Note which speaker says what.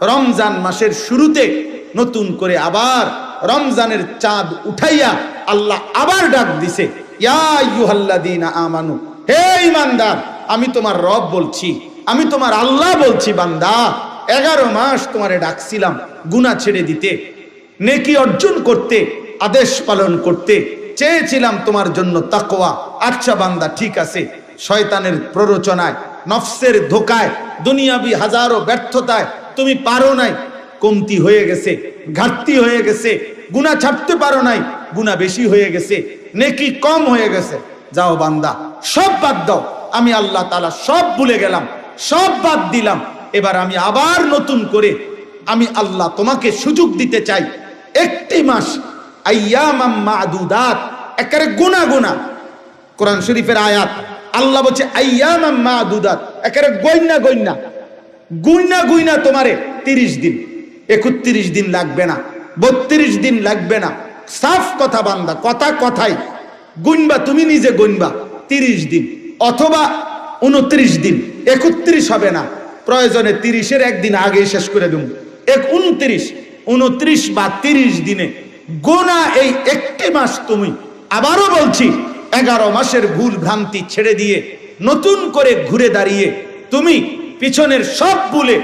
Speaker 1: রমজান মাসের শুরুতে নতুন করে আবার রমজানের চাঁদ উঠাইয়া আল্লাহ আবার ডাক দিছে, ইয়া আইয়ুহাল্লাযীনা আমানু, হে ঈমানদার, আমি তোমার রব বলছি, আমি তোমার আল্লাহ বলছি, বান্দা 11 মাস তোমারে ডাকছিলাম গুনাহ ছেড়ে দিতে, নেকি অর্জন করতে, আদেশ পালন করতে চেয়েছিলাম তোমার জন্য তাকওয়া। আচ্ছা বান্দা, ঠিক আছে, শয়তানের প্ররোচনায়, নফসের ধোকায়, দুনিয়াবি হাজারো ব্যর্থতায় তুমি পারো নাই, কমতি হয়ে গেছে, ঘাটতি হয়ে গেছে, গুনাহ ছাড়তে পারো নাই, গুনাহ বেশি হয়ে গেছে, নেকি কম হয়ে গেছে। যাও বান্দা, সব বাদ দাও, আমি আল্লাহ তাআলা সব ভুলে গেলাম, সব বাদ দিলাম। এবার আমি আবার নতুন করে আমি আল্লাহ তোমাকে সুযোগ দিতে চাই। একটি মাস, আইয়ামাম মাদুদাত, একেবারে গুনা গুনা। কোরআন শরীফের আয়াত, আল্লাহ বলছে আইয়ামাম মাদুদাত, একেবারে গইনা গইনা, গুইনা গুইনা তোমারে 30 দিন, 31 দিন লাগবে না, 32 দিন লাগবে না। সাফ কথা বান্দা, কথা কথাই গুনবা, তুমি নিজে গুনবা 30 দিন অথবা 29 দিন, 31 হবে না, প্রয়োজনে 30-এর একদিন আগে শেষ করে দেব। 29 বা 30 দিনে গোনা এই একটি মাস তুমি, আবারও বলছি, 11 মাসের ভুল ভ্রান্তি ছেড়ে দিয়ে নতুন করে ঘুরে দাঁড়িয়ে তুমি পিছনের সব ভুলে